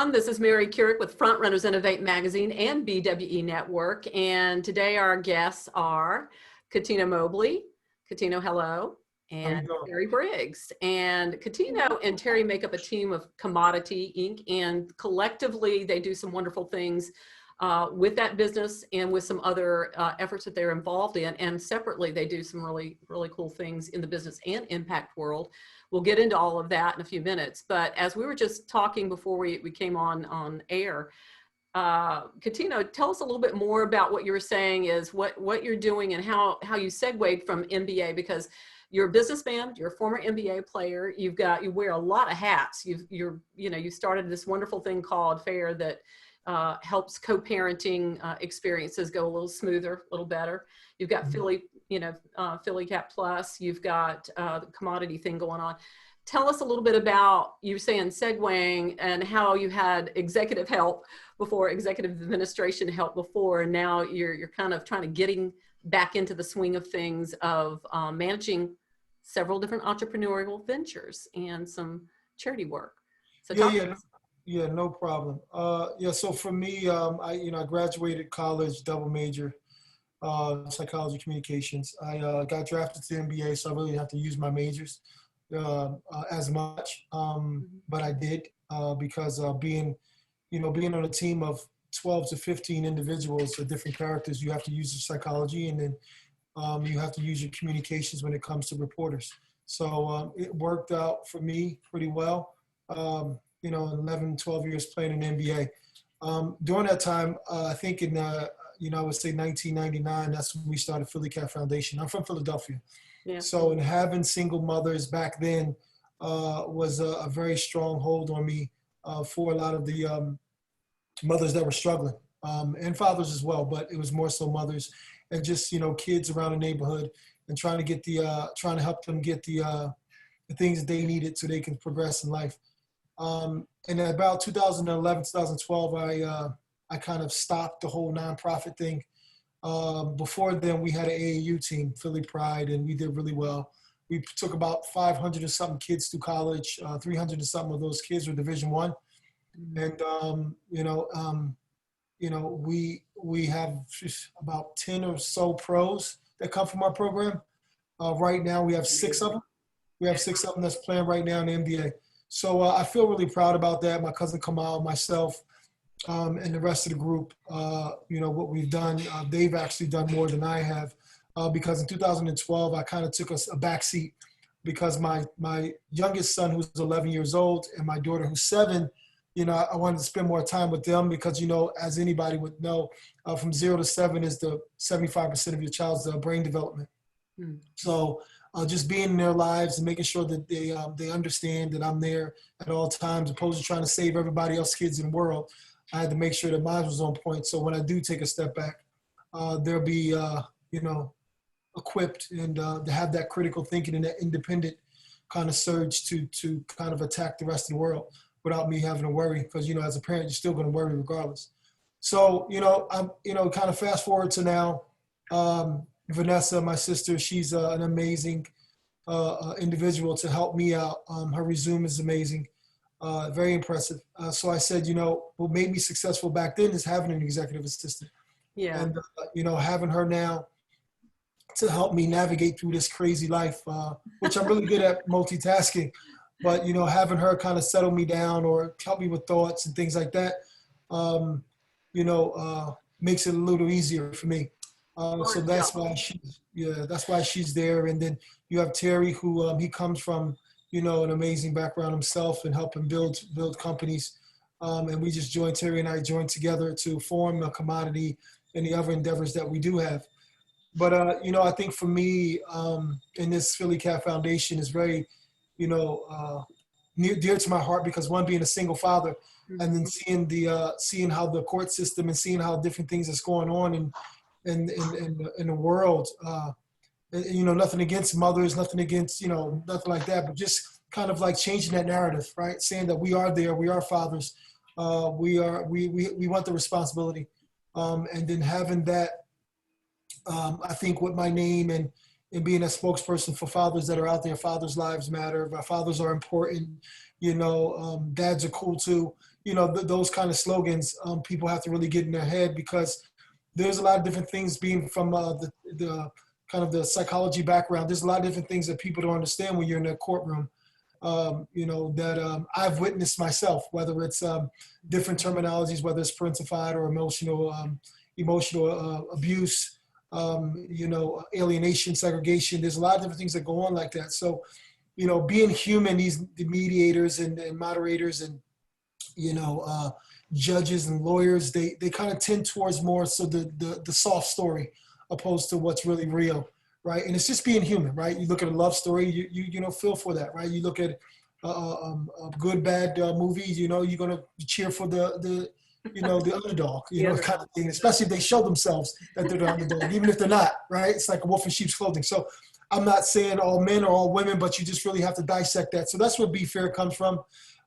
everyone. This is Mary Kurek with Frontrunners Innovate Magazine and BWE Network. And today our guests are Cuttino Mobley. Cuttino, hello. And Terry Briggs. And Cuttino and Terry make up a team of Commodity Inc. And collectively, they do some wonderful things with that business and with some other efforts that they're involved in. And separately, they do some really, really cool things in the business and impact world. We'll get into all of that in a few minutes. But as we were just talking before we came on air, Cuttino, tell us a little bit more about what you were saying is what you're doing and how you segued from MBA, because you're a businessman, you're a former NBA player, you wear a lot of hats. You started this wonderful thing called FAIR that helps co-parenting experiences go a little smoother, a little better. You've got Philly Cap Plus, you've got the commodity thing going on. Tell us a little bit about, you were saying segueing and how you had executive help before, executive administration help before, and now you're kind of trying to getting back into the swing of things of managing several different entrepreneurial ventures and some charity work. So Yeah, no problem. So for me, I graduated college, double major, psychology communications. I got drafted to the NBA, so I really didn't have to use my majors as much, but I did because being on a team of 12 to 15 individuals with different characters, you have to use your psychology, and then you have to use your communications when it comes to reporters. So it worked out for me pretty well. 11, 12 years playing in the NBA. During that time, I think in, I would say 1999, that's when we started Philly Cat Foundation. I'm from Philadelphia. Yeah. So in having single mothers back then was a very strong hold on me for a lot of the mothers that were struggling, and fathers as well, but it was more so mothers and just, kids around the neighborhood and trying to help them get the things that they needed so they can progress in life. And about 2011, 2012, I kind of stopped the whole nonprofit thing. Before then, we had an AAU team, Philly Pride, and we did really well. We took about 500 and something kids to college. 300 and something of those kids were Division I. And, we have just about 10 or so pros that come from our program. Right now, we have 6 of them. We have 6 of them that's playing right now in the NBA. So I feel really proud about that. My cousin Kamal, myself, and the rest of the group, what we've done, they've actually done more than I have, because in 2012, I kind of took a backseat because my youngest son, who's 11 years old, and my daughter, who's 7, I wanted to spend more time with them because, as anybody would know, from 0 to 7 is the 75% of your child's brain development. So just being in their lives and making sure that they understand that I'm there at all times, opposed to trying to save everybody else's kids in the world. I had to make sure that mine was on point. So when I do take a step back, they'll be, equipped and to have that critical thinking and that independent kind of surge to kind of attack the rest of the world without me having to worry. Because, as a parent, you're still going to worry regardless. So, I'm, kind of fast forward to now. Vanessa, my sister, she's an amazing individual to help me out. Her resume is amazing, very impressive. So I said, what made me successful back then is having an executive assistant. Yeah. And, having her now to help me navigate through this crazy life, which I'm really good at multitasking. But, having her kind of settle me down or help me with thoughts and things like that, makes it a little easier for me. So that's why she's there. And then you have Terry, who he comes from, an amazing background himself and helping build companies. And we just Terry and I joined together to form a Commodity and the other endeavors that we do have. But, I think for me, in this Philly Cat Foundation is very, dear to my heart because, one, being a single father, and then seeing how the court system and seeing how different things is going on in the world, nothing against mothers, nothing against, nothing like that, but just kind of like changing that narrative, right? Saying that we are there, we are fathers, we want the responsibility, and then having that, I think with my name and being a spokesperson for fathers that are out there, fathers' lives matter, fathers are important, dads are cool too. those kind of slogans, people have to really get in their head, because there's a lot of different things, being from the kind of the psychology background. There's a lot of different things that people don't understand when you're in a courtroom, that I've witnessed myself, whether it's different terminologies, whether it's parentified or emotional abuse, alienation, segregation. There's a lot of different things that go on like that. So, being human, the mediators and moderators and, judges and lawyers, they kind of tend towards more so the soft story, opposed to what's really real, right? And it's just being human, right? You look at a love story, you feel for that, right? You look at a good, bad movie, you're gonna cheer for the underdog, kind of thing, especially if they show themselves that they're the underdog, even if they're not, right? It's like a wolf in sheep's clothing. So I'm not saying all men or all women, but you just really have to dissect that. So that's where Be Fair comes from.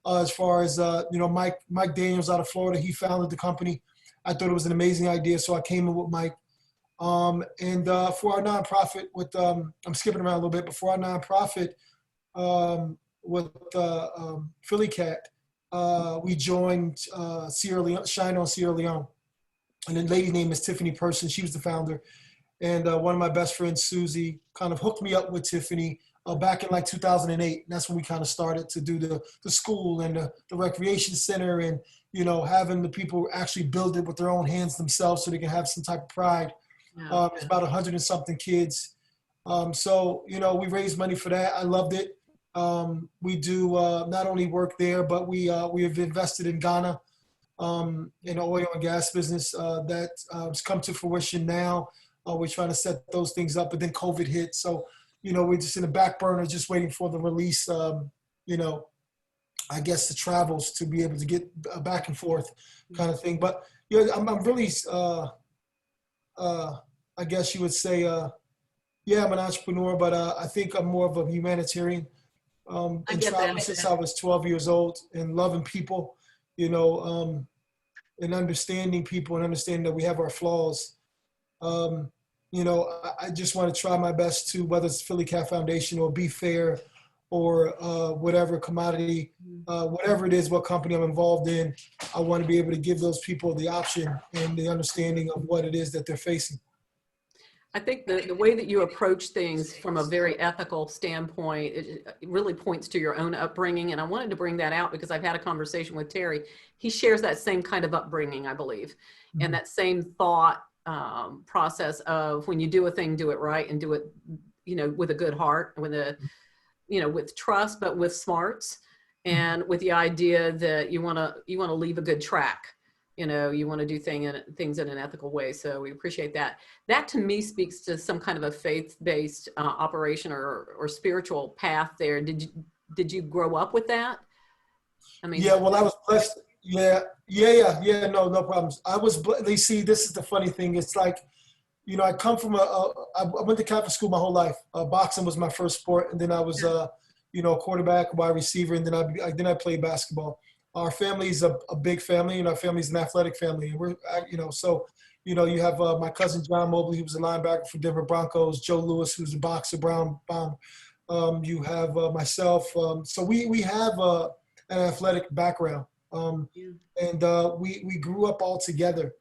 As far as, Mike Daniels out of Florida, he founded the company. I thought it was an amazing idea, so I came in with Mike. And for our nonprofit, I'm skipping around a little bit, but for our nonprofit with Philly Cat, we joined Sierra Leone, Shine on Sierra Leone. And the lady's name is Tiffany Person. She was the founder. And one of my best friends, Susie, kind of hooked me up with Tiffany back in like 2008. And that's when we kind of started to do the school and the recreation center, and, having the people actually build it with their own hands themselves so they can have some type of pride. Yeah. It's about 100 and something kids. So, we raised money for that. I loved it. We do not only work there, but we have invested in Ghana, in the oil and gas business that has come to fruition now. We're trying to set those things up, but then COVID hit. So, we're just in the back burner, just waiting for the release, I guess the travels to be able to get back and forth kind of thing. But I'm really, I guess you would say, I'm an entrepreneur, but I think I'm more of a humanitarian. Been traveling since I was 12 years old, and loving people, and understanding people and understanding that we have our flaws. I just want to try my best to, whether it's Philly Cat Foundation or Be Fair or whatever commodity, whatever it is, what company I'm involved in, I want to be able to give those people the option and the understanding of what it is that they're facing. I think the way that you approach things from a very ethical standpoint, it really points to your own upbringing. And I wanted to bring that out because I've had a conversation with Terry. He shares that same kind of upbringing, I believe, mm-hmm. and that same thought process of, when you do a thing, do it right, and do it, with a good heart, with with trust, but with smarts, and with the idea that you want to leave a good track. You want to do things in an ethical way. So we appreciate that. That to me speaks to some kind of a faith-based operation or spiritual path there. Did you grow up with that? I mean, yeah, well, I was blessed. Yeah, no problems. I was, see, this is the funny thing. It's like, I come from I went to Catholic school my whole life. Boxing was my first sport. And then I was, a quarterback, wide receiver. And then I played basketball. Our family is a big family, and our family is an athletic family. And we're, you have my cousin, John Mobley, who was a linebacker for Denver Broncos, Joe Lewis, who's a boxer, Brown Bomb. You have myself. So we have an athletic background. And we grew up all together.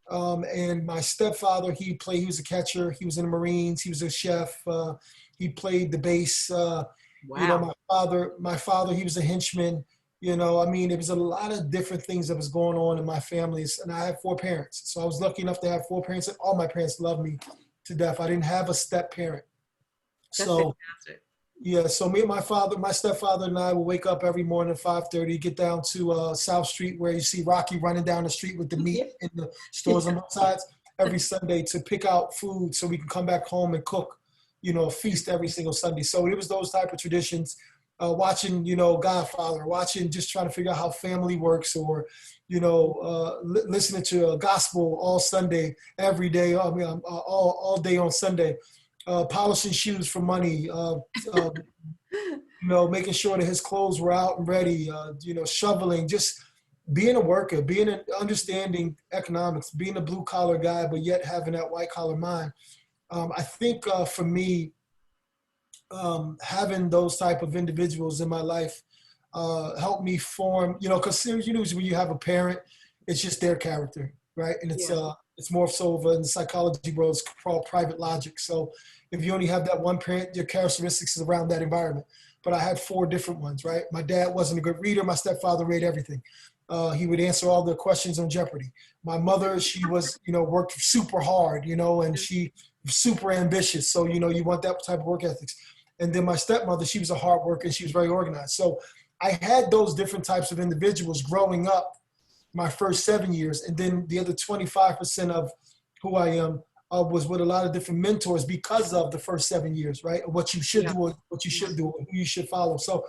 And my stepfather, he was a catcher. He was in the Marines. He was a chef. He played the bass. Wow. My father, he was a henchman. There was a lot of different things that was going on in my families. And I have 4 parents. So I was lucky enough to have 4 parents. And all my parents loved me to death. I didn't have a step parent. That's fantastic. Yeah, so me and my stepfather and I will wake up every morning at 5:30, get down to South Street, where you see Rocky running down the street with the meat in the stores on both sides, every Sunday, to pick out food so we can come back home and cook, a feast every single Sunday. So it was those type of traditions, watching, Godfather, just trying to figure out how family works, or, listening to a gospel all Sunday, every day, all day on Sunday. Polishing shoes for money, making sure that his clothes were out and ready, shoveling, just being a worker, understanding economics, being a blue collar guy, but yet having that white collar mind. I think for me, having those type of individuals in my life helped me form, because when you have a parent, it's just their character, right? And it's more so of in the psychology world, it's called private logic. So if you only have that one parent, your characteristics is around that environment. But I had 4 different ones, right? My dad wasn't a good reader. My stepfather read everything. He would answer all the questions on Jeopardy. My mother, she was, worked super hard, and she was super ambitious. So, you want that type of work ethics. And then my stepmother, she was a hard worker and she was very organized. So I had those different types of individuals growing up my first 7 years. And then the other 25% of who I am was with a lot of different mentors because of the first 7 years, right? What you should do, what you shouldn't do, who you should follow. So,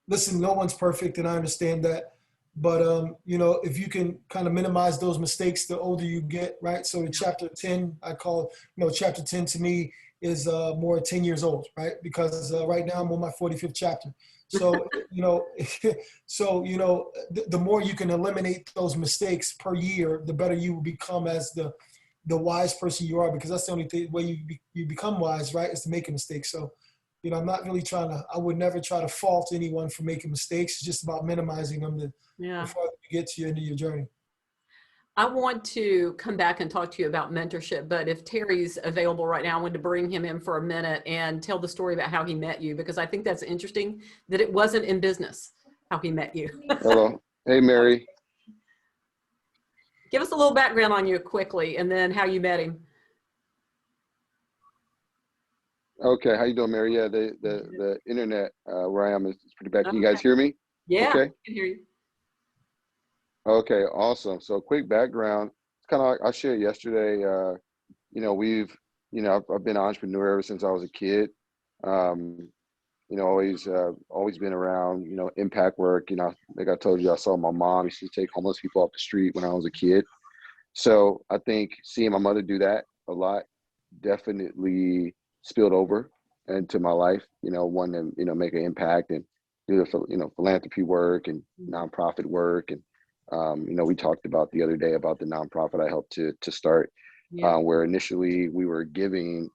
listen, no one's perfect and I understand that. But, if you can kind of minimize those mistakes, the older you get, right? So in chapter 10, I call it, chapter 10 to me is more 10 years old, right? Because right now I'm on my 45th chapter. So, the more you can eliminate those mistakes per year, the better you will become as the wise person you are, because that's the only way you become wise, right? Is to make a mistake. So, I'm not really I would never try to fault anyone for making mistakes. It's just about minimizing them before you get to the end of your journey. I want to come back and talk to you about mentorship, but if Terry's available right now, I wanted to bring him in for a minute and tell the story about how he met you, because I think that's interesting that it wasn't in business, how he met you. Hello. Hey, Mary. Give us a little background on you quickly and then how you met him. Okay. How you doing, Mary? Yeah, the internet where I am is pretty bad. Can you guys hear me? Yeah, okay. I can hear you. Okay, awesome. So quick background. It's kind of like I shared yesterday. I've been an entrepreneur ever since I was a kid. Always been around, impact work. Like I told you, I saw my mom used to take homeless people off the street when I was a kid. So I think seeing my mother do that a lot definitely spilled over into my life, wanting to, make an impact and do the, philanthropy work and nonprofit work. And, we talked about the other day about the nonprofit I helped to start, where initially we were being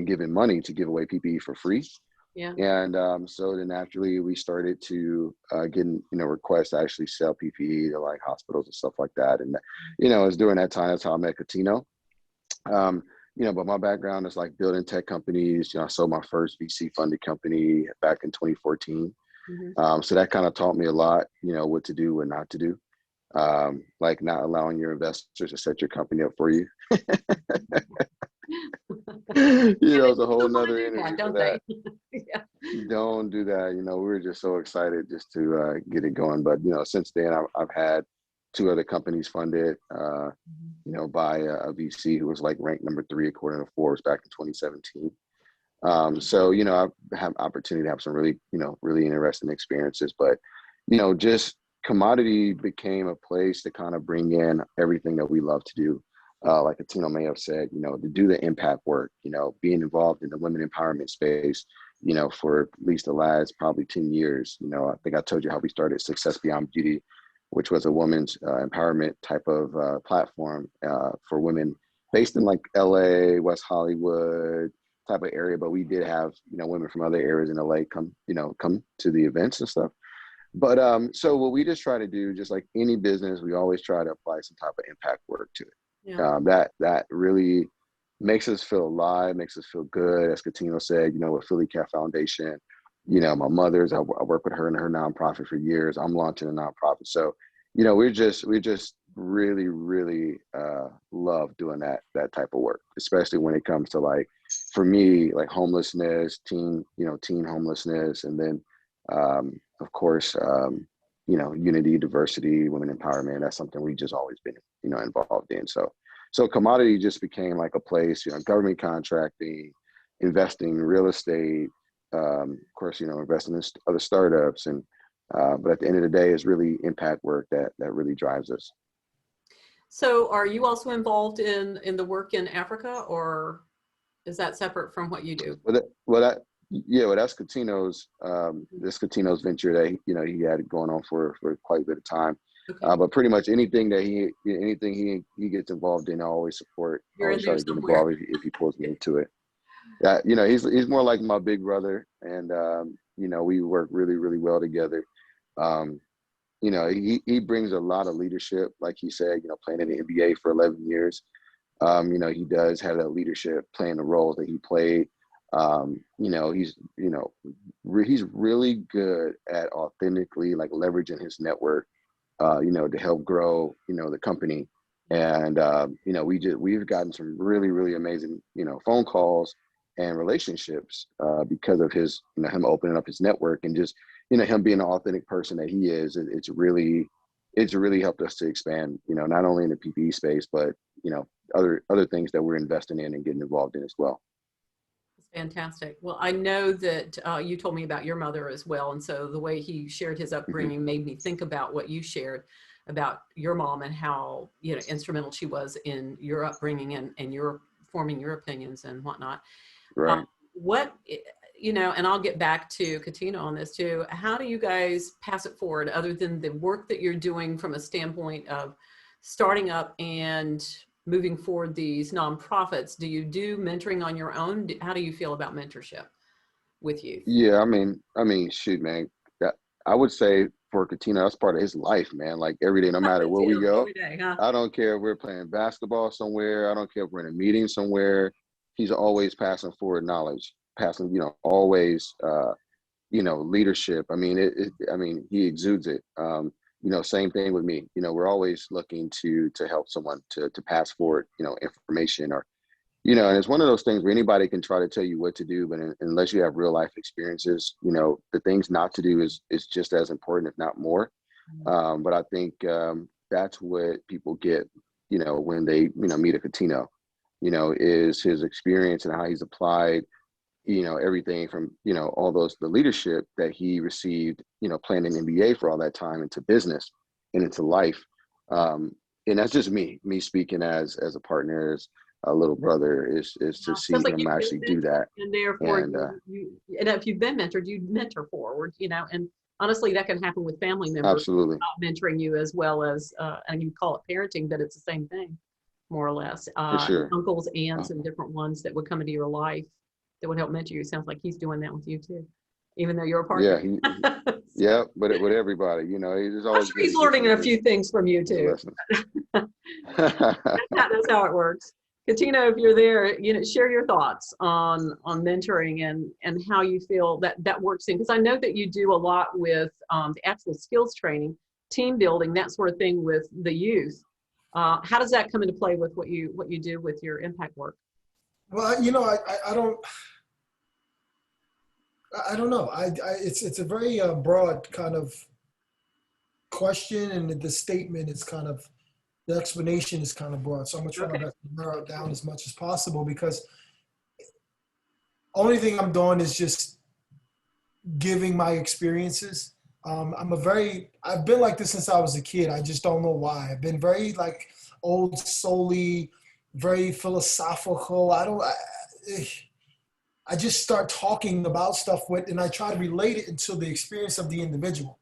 given money to give away PPE for free. Yeah. And so then naturally we started to get, requests to actually sell PPE to like hospitals and stuff like that. And, it was during that time, that's how I met Cuttino. But my background is like building tech companies. I sold my first VC funded company back in 2014. Mm-hmm. So that kind of taught me a lot, what to do, what not to do. Like not allowing your investors to set your company up for you. It's a whole nother interview for that. Yeah. Don't do that. We were just so excited just to get it going. But, since then I've had 2 other companies funded, by a VC who was like ranked number 3 according to Forbes back in 2017. So, I've had opportunity to have some really, really interesting experiences, but, just commodity became a place to kind of bring in everything that we love to do. Like Cuttino may have said, to do the impact work, being involved in the women empowerment space, for at least the last probably 10 years. I think I told you how we started Success Beyond Beauty, which was a women's empowerment type of platform for women based in like LA, West Hollywood type of area. But we did have, women from other areas in LA come to the events and stuff. But so what we just try to do, just like any business, we always try to apply some type of impact work to it. Yeah. That really makes us feel alive, makes us feel good. As Cuttino said, with Philly Cat Foundation, my mother's, I work with her in her nonprofit for years. I'm launching a nonprofit. So, we just really, really love doing that type of work, especially when it comes to like, for me, like homelessness, teen homelessness. And then, of course, unity, diversity, women empowerment. That's something we just always been, involved in. So commodity just became like a place, government contracting, investing, real estate, of course, investing in other startups. And, but at the end of the day, it's really impact work that really drives us. So are you also involved in the work in Africa, or is that separate from what you do? That's Cuttino's, this Cuttino's venture that, he had going on for quite a bit of time. Okay. But pretty much anything he gets involved in, I always support. You're in there somewhere. If he pulls me into it. Yeah, he's more like my big brother, and we work really, really well together. Um, he brings a lot of leadership, like he said, playing in the NBA for 11 years. He does have that leadership playing the roles that he played. He's really good at authentically like leveraging his network, to help grow, the company. And, we've gotten some really, really amazing, phone calls and relationships because of his, him opening up his network and just, him being an authentic person that he is. It's really helped us to expand, not only in the PPE space, but, other things that we're investing in and getting involved in as well. Fantastic. Well, I know that you told me about your mother as well. And so the way he shared his upbringing made me think about what you shared about your mom and how, instrumental she was in your upbringing and your forming your opinions and whatnot. Right. And I'll get back to Cuttino on this too. How do you guys pass it forward other than the work that you're doing from a standpoint of starting up and moving forward these nonprofits? Do you do mentoring on your own? How do you feel about mentorship with youth? Yeah, I mean, shoot, man. I would say for Cuttino, that's part of his life, man. Like every day, no matter where we go. Every day, huh? I don't care if we're playing basketball somewhere. I don't care if we're in a meeting somewhere. He's always passing forward knowledge, always, leadership. I mean, he exudes it. Same thing with me. We're always looking to help someone to pass forward, information or, and it's one of those things where anybody can try to tell you what to do, but unless you have real life experiences, the things not to do is just as important, if not more. But I think that's what people get, when they, meet a Cuttino, is his experience and how he's applied, everything from, all the leadership that he received, playing in NBA for all that time into business and into life. And that's just me speaking as a partner, as a little brother, is to see him actually do that. And therefore, and if you've been mentored, you mentor forward, and honestly, that can happen with family members. Absolutely. Mentoring you as well as, and you call it parenting, but it's the same thing, more or less. For sure. Uncles, aunts, and different ones that would come into your life that would help mentor you. It sounds like he's doing that with you too, even though you're a partner. Yeah, yeah, but with everybody, he's always. I'm sure he's learning a few things from you too. That's how it works. Cuttino, if you're there, share your thoughts on mentoring and how you feel that works in, because I know that you do a lot with the actual skills training, team building, that sort of thing with the youth. How does that come into play with what you do with your impact work? Well, I don't know. It's a very broad kind of question, and the statement is kind of, the explanation is kind of broad. So I'm gonna try my best to narrow it down as much as possible, because only thing I'm doing is just giving my experiences. I've been like this since I was a kid. I just don't know why. I've been very like old soully, very philosophical. I just start talking about stuff and I try to relate it into the experience of the individual.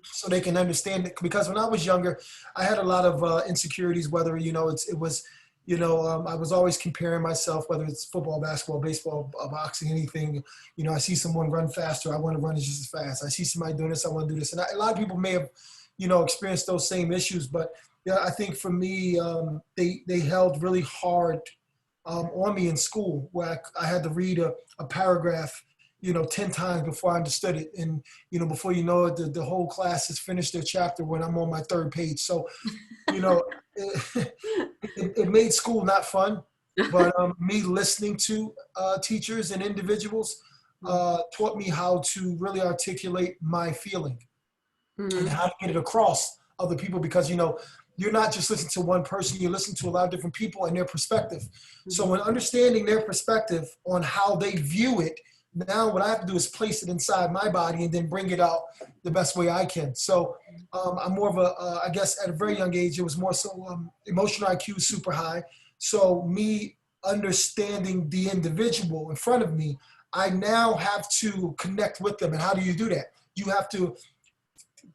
So they can understand it. Because when I was younger, I had a lot of insecurities, whether, I was always comparing myself, whether it's football, basketball, baseball, boxing, anything. I see someone run faster, I want to run just as fast. I see somebody doing this, I want to do this. And a lot of people may have, experienced those same issues. But I think for me, they held really hard on me in school, where I had to read a paragraph 10 times before I understood it. And, before you know it, the whole class has finished their chapter when I'm on my third page. So, it made school not fun, but me listening to teachers and individuals taught me how to really articulate my feeling and how to get it across other people, because, you're not just listening to one person, you listen to a lot of different people and their perspective. So when understanding their perspective on how they view it, now what I have to do is place it inside my body and then bring it out the best way I can. So I'm more of I guess at a very young age, it was more so emotional IQ is super high. So me understanding the individual in front of me, I now have to connect with them. And how do you do that? You have to,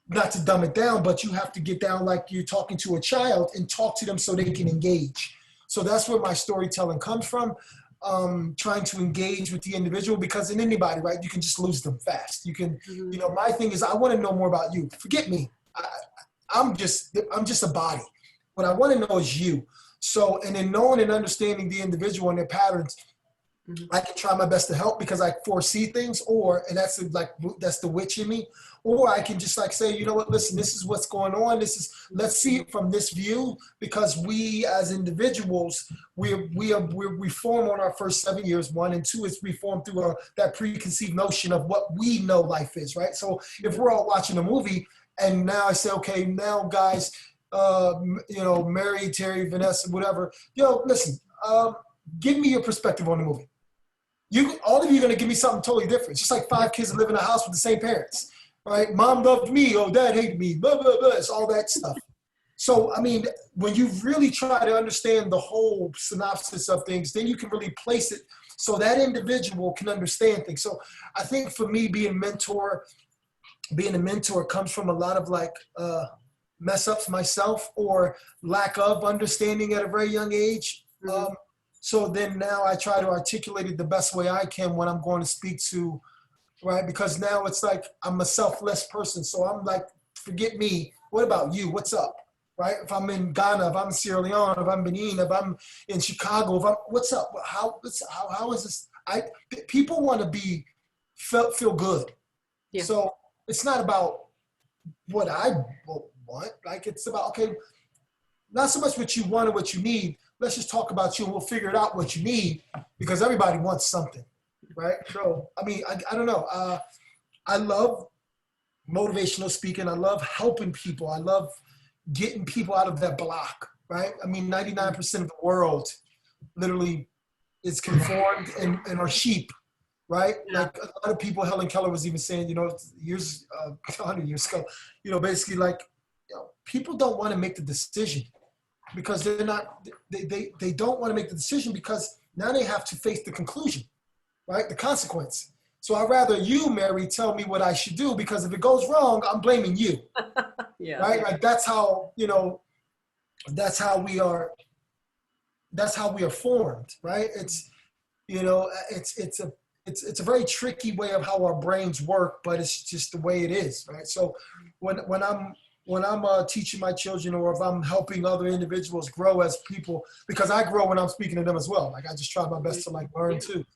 not to dumb it down, but you have to get down like you're talking to a child and talk to them so they can engage. So that's where my storytelling comes from. trying to engage with the individual, because in anybody, right, you can just lose them fast. You can, you know, my thing is I want to know more about you. Forget me. I'm just a body. What I want to know is you. So, and in knowing and understanding the individual and their patterns, I can try my best to help because I foresee things, and that's the witch in me. Or I can just like say, you know what, listen, this is what's going on. Let's see it from this view, because we as individuals, we form on our first 7 years. 1 and 2 is we form through that preconceived notion of what we know life is, right? So if we're all watching a movie and now I say, okay, now guys, you know, Mary, Terry, Vanessa, whatever, listen, give me your perspective on the movie. All of you are going to give me something totally different. It's just like 5 kids that live in a house with the same parents, right? Mom loved me, dad hated me, blah, blah, blah. It's all that stuff. So, I mean, when you really try to understand the whole synopsis of things, then you can really place it so that individual can understand things. So I think for me, being a mentor comes from a lot of like mess ups myself or lack of understanding at a very young age. So then now I try to articulate it the best way I can when I'm going to speak to, right? Because now it's like I'm a selfless person. So I'm like, forget me. What about you? What's up? Right? If I'm in Ghana, if I'm in Sierra Leone, if I'm in Benin, if I'm in Chicago, what's up? How is this? People want to feel good. Yeah. So it's not about what I want. Like it's about, okay, not so much what you want or what you need. Let's just talk about you and we'll figure it out what you need, because everybody wants something, right? So, I mean, I don't know. I love motivational speaking. I love helping people. I love getting people out of that block, right? I mean, 99% of the world literally is conformed and are sheep, right? Yeah. Like a lot of people, Helen Keller was even saying, you know, 100 years ago, you know, basically like, you know, people don't want to make the decision because they don't want to make the decision because now they have to face the conclusion, right? The consequence. So I'd rather you, Mary, tell me what I should do, because if it goes wrong, I'm blaming you. Yeah. Right? Like that's how, you know, that's how we are formed, right? It's, you know, it's a very tricky way of how our brains work, but it's just the way it is, right? So when I'm teaching my children, or if I'm helping other individuals grow as people, because I grow when I'm speaking to them as well. Like I just try my best to like learn too.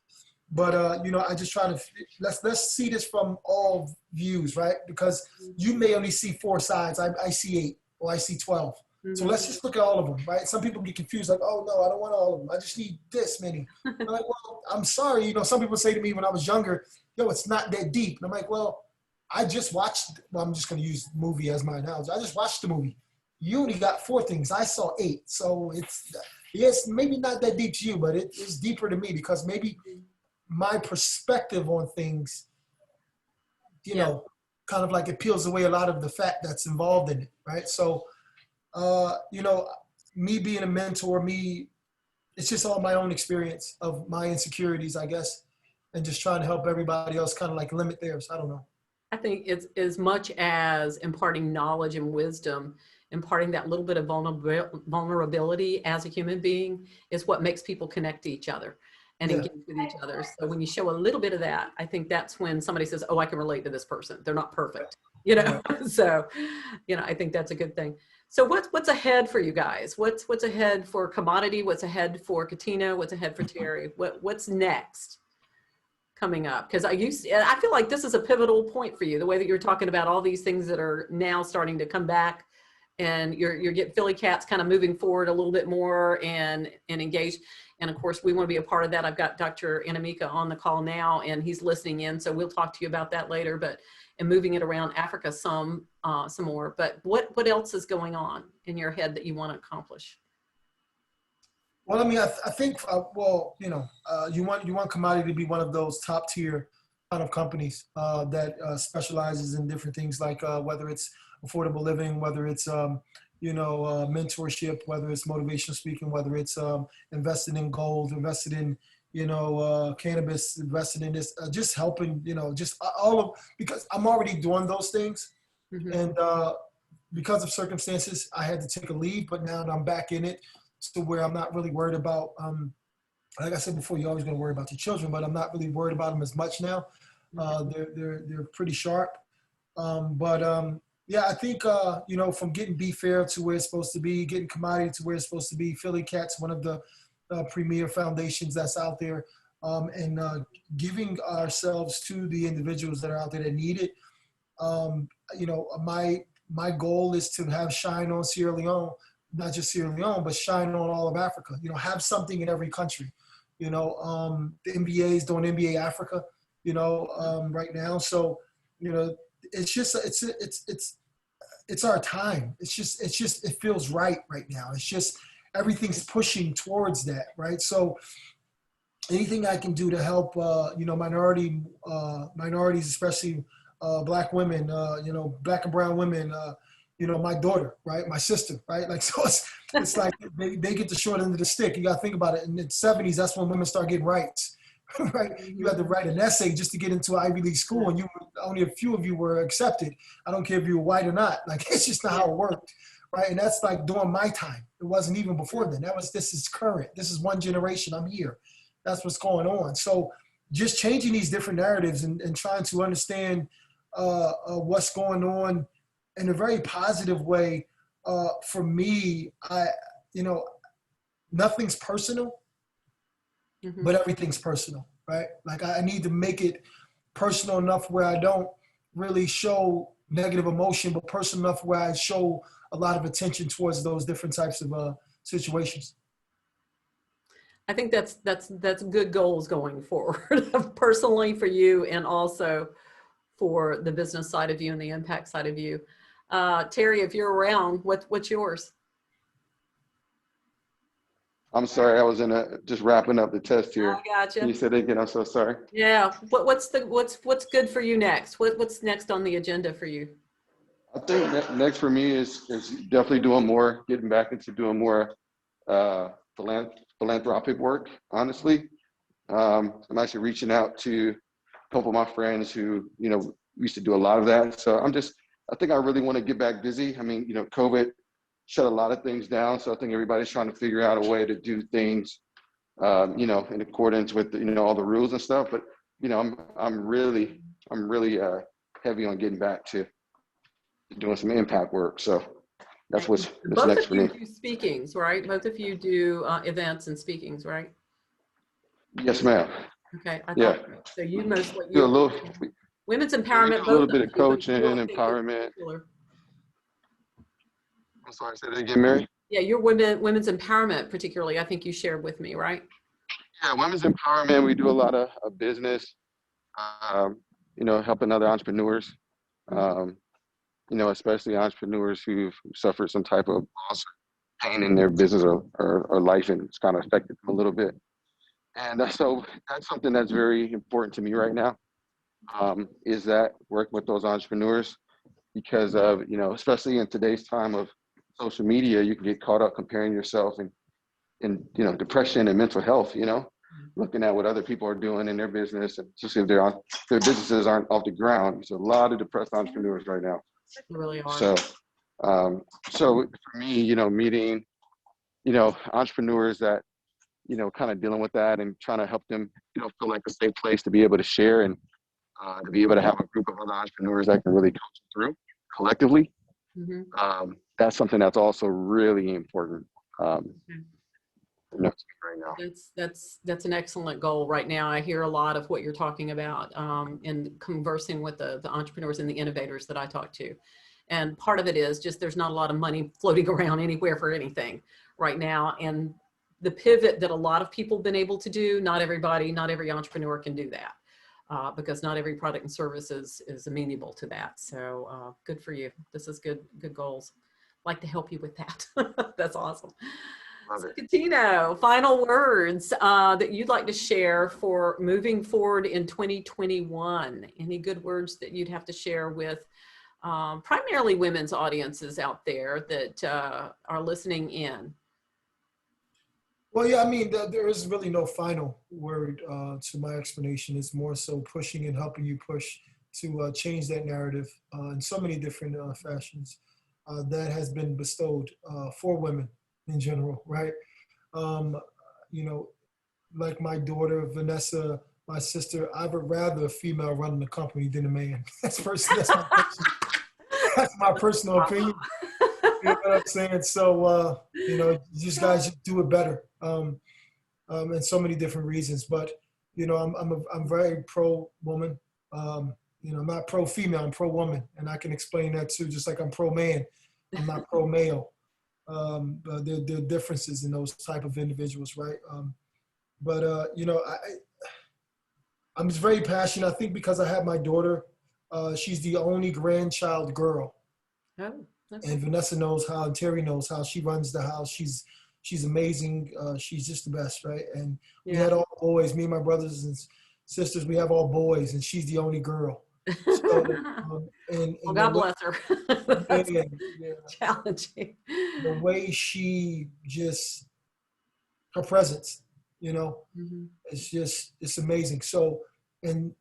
But you know, I just try to let's see this from all views, right? Because you may only see 4 sides. I see 8 or I see 12. Mm-hmm. So let's just look at all of them, right? Some people get confused, like, oh no, I don't want all of them. I just need this many. I'm like, well, I'm sorry. You know, some people say to me when I was younger, yo, it's not that deep. And I'm like, well, I just watched. Well, I'm just going to use the movie as my analogy. I just watched the movie. You only got 4 things. I saw 8. So it's maybe not that deep to you, but it's deeper to me, because maybe my perspective on things, you know, kind of like it peels away a lot of the fat that's involved in it, right? So, you know, me being a mentor, it's just all my own experience of my insecurities, I guess, and just trying to help everybody else kind of like limit theirs. I don't know. I think it's as much as imparting knowledge and wisdom, imparting that little bit of vulnerability as a human being is what makes people connect to each other and engage with each other. So when you show a little bit of that, I think that's when somebody says, oh, I can relate to this person. They're not perfect, you know? So, you know, I think that's a good thing. So what's ahead for you guys? What's ahead for Commodity? What's ahead for Cuttino? What's ahead for Terry? What's next coming up? Because I feel like this is a pivotal point for you, the way that you're talking about all these things that are now starting to come back, and you're getting Philly Cats kind of moving forward a little bit more and engaged. And of course, we want to be a part of that. I've got Dr. Anamika on the call now, and he's listening in. So we'll talk to you about that later, and moving it around Africa some more. But what else is going on in your head that you want to accomplish? Well, I mean, I think, well, you know, you want Commodity to be one of those top tier kind of companies that specializes in different things, like whether it's affordable living, whether it's you know, mentorship, whether it's motivational speaking, whether it's invested in gold, invested in, you know, cannabis, invested in this, just helping, you know, just all of, because I'm already doing those things. Mm-hmm. And because of circumstances, I had to take a leave, but now I'm back in it to where I'm not really worried about like I said before, you're always going to worry about your children, but I'm not really worried about them as much now. They're pretty sharp. Yeah, I think, from getting beef fair to where it's supposed to be, getting commodity to where it's supposed to be, Philly Cat's one of the premier foundations that's out there, and giving ourselves to the individuals that are out there that need it. My goal is to have shine on Sierra Leone, not just Sierra Leone, but shine on all of Africa. Have something in every country. The NBA is doing NBA Africa, right now. So, it's just it's our time. It feels right now. It's just everything's pushing towards that, right? So anything I can do to help, minorities, especially Black women, Black and brown women, my daughter, right, my sister, right? Like, so it's like they get the short end of the stick. You got to think about it. In the 70s, that's when women start getting rights. Right, you had to write an essay just to get into an Ivy League school, and only a few of you were accepted. I don't care if you were white or not. Like, it's just not how it worked, right? And that's like during my time. It wasn't even before then. This is current. This is one generation. I'm here. That's what's going on. So, just changing these different narratives and trying to understand what's going on in a very positive way. For me, nothing's personal. But everything's personal, right? Like, I need to make it personal enough where I don't really show negative emotion, but personal enough where I show a lot of attention towards those different types of situations. I think that's good goals going forward, personally for you, and also for the business side of you and the impact side of you. Terry, if you're around, what's yours? I'm sorry, I was just wrapping up the test here. I gotcha. Can you say that again? I'm so sorry. Yeah. What's good for you next? What's next on the agenda for you? I think next for me is definitely getting back into doing more philanthropic work, honestly. I'm actually reaching out to a couple of my friends who, used to do a lot of that. So I think I really want to get back busy. I mean, COVID shut a lot of things down. So I think everybody's trying to figure out a way to do things, in accordance with, all the rules and stuff. But, I'm really heavy on getting back to doing some impact work. So that's what's next for me. Both of you do speakings, right? Both of you do events and speakings, right? Yes, ma'am. Okay. Yeah. So you mostly do a little women's empowerment. A little bit of coaching, empowerment. I'm sorry, say that again, Mary? Yeah, your women's empowerment particularly, I think you shared with me, right? Yeah, women's empowerment. We do a lot of business, helping other entrepreneurs, especially entrepreneurs who've suffered some type of loss or pain in their business or life, and it's kind of affected them a little bit. And so that's something that's very important to me right now, is that work with those entrepreneurs, because of, especially in today's time of social media, you can get caught up comparing yourself and depression and mental health, looking at what other people are doing in their business, and especially if their businesses aren't off the ground. There's a lot of depressed entrepreneurs right now. They really are. So for me, meeting, entrepreneurs that, kind of dealing with that and trying to help them, feel like a safe place to be able to share, and to be able to have a group of other entrepreneurs that can really coach them through collectively. That's something that's also really important. Right now. That's an excellent goal right now. I hear a lot of what you're talking about in conversing with the entrepreneurs and the innovators that I talk to. And part of it is just there's not a lot of money floating around anywhere for anything right now. And the pivot that a lot of people have been able to do, not every entrepreneur can do that. Because not every product and service is amenable to that. So good for you. This is good goals. I'd like to help you with that. That's awesome. So, Cuttino, final words that you'd like to share for moving forward in 2021. Any good words that you'd have to share with primarily women's audiences out there that are listening in? Well, yeah, I mean, there is really no final word to my explanation. It's more so pushing and helping you push to change that narrative in so many different fashions that has been bestowed for women in general, right? like my daughter, Vanessa, my sister, I would rather a female running the company than a man. That's my personal opinion. You know what I'm saying? So, these guys just do it better, and so many different reasons. But, I'm very pro woman. I'm not pro female, I'm pro woman. And I can explain that too, just like I'm pro man. I'm not pro male. But there are differences in those type of individuals, right? I'm just very passionate. I think because I have my daughter, she's the only grandchild girl. Oh, okay. And Vanessa knows how, and Terry knows how. She runs the house. She's amazing. She's just the best, right? And we had all boys. Me and my brothers and sisters, we have all boys, and she's the only girl. So, well, God bless her. That's challenging. The way she just, her presence, it's amazing. So, and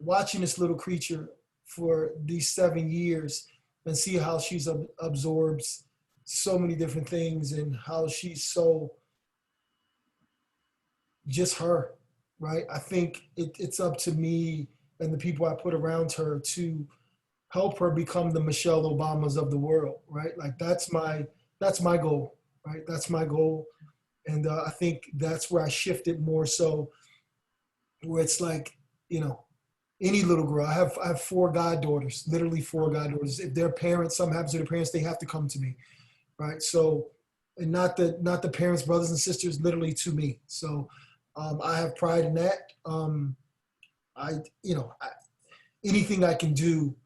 watching this little creature for these 7 years and see how she's absorbs so many different things and how she's so just her, right? I think it's up to me and the people I put around her to help her become the Michelle Obamas of the world, right? Like that's my goal, right? That's my goal. And I think that's where I shifted more so, where it's like, any little girl. I have 4 goddaughters, literally 4 goddaughters. If their parents, something happens to their parents, they have to come to me, right? So, and not the parents, brothers and sisters, literally to me. So I have pride in that. Anything I can do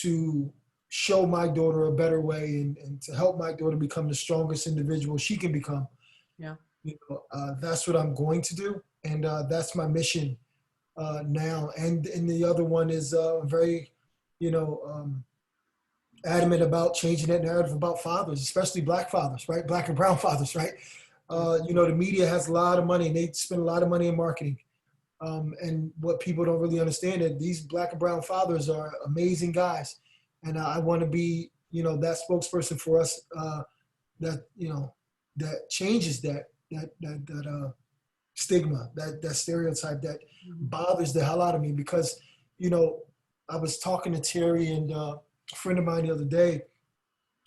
to show my daughter a better way and to help my daughter become the strongest individual she can become. Yeah. That's what I'm going to do. And that's my mission now. And the other one is very, adamant about changing that narrative about fathers, especially Black fathers, right? Black and brown fathers, right? The media has a lot of money and they spend a lot of money in marketing. And what people don't really understand is these Black and brown fathers are amazing guys. And I want to be, that spokesperson for us that changes that stigma, that stereotype that bothers the hell out of me. Because, I was talking to Terry and a friend of mine the other day.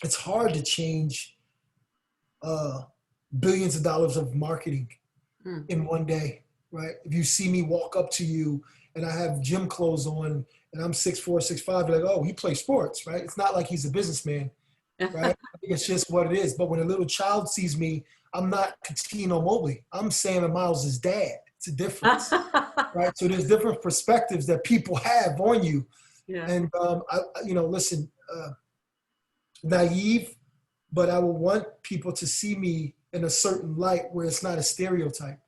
It's hard to change billions of dollars of marketing in one day, right? If you see me walk up to you and I have gym clothes on and I'm 6'4", 6'5", you're like, oh, he plays sports, right? It's not like he's a businessman, right? It's just what it is. But when a little child sees me, I'm not Cuttino Mobley. I'm Sam and Miles' dad. It's a difference, right? So there's different perspectives that people have on you. Yeah. And, listen, naive, but I would want people to see me in a certain light where it's not a stereotype,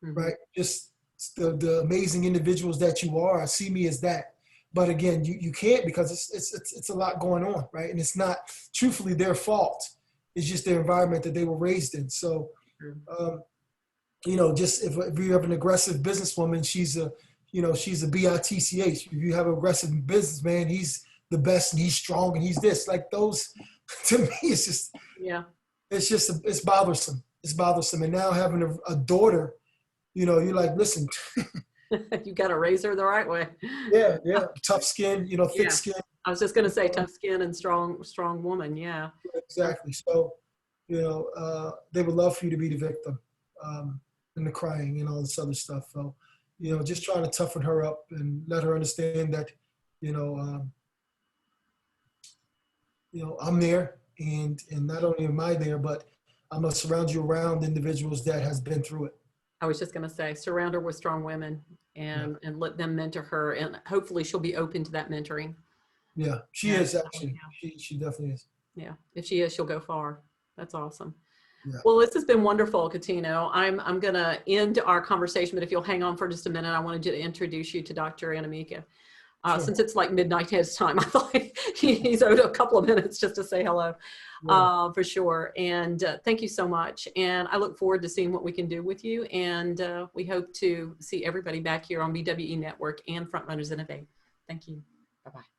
right? Just the amazing individuals that you are, I see me as that. But again, you can't, because it's a lot going on, right? And it's not truthfully their fault. It's just their environment that they were raised in. So, just if you have an aggressive businesswoman, she's a BITCH. If you have an aggressive businessman, he's the best and he's strong and he's this. Like those, to me, it's just, it's bothersome. It's bothersome. And now having a daughter, you're like, listen. You got to raise her the right way. Yeah. Tough skin, thick skin. I was just going to say tough skin and strong woman. Yeah. Exactly. So, they would love for you to be the victim and the crying and all this other stuff. So, just trying to toughen her up and let her understand that, I'm there, and not only am I there, but I'm going to surround you around individuals that has been through it. I was just going to say, surround her with strong women and let them mentor her, and hopefully she'll be open to that mentoring. Yeah, she is actually. She definitely is. Yeah, if she is, she'll go far. That's awesome. Yeah. Well, this has been wonderful, Cuttino. I'm going to end our conversation, but if you'll hang on for just a minute, I wanted to introduce you to Dr. Anamika. Sure. Since it's like midnight his time, I thought he's owed a couple of minutes just to say hello, for sure. And thank you so much. And I look forward to seeing what we can do with you. And we hope to see everybody back here on BWE Network and Frontrunners Innovate. Thank you. Bye-bye.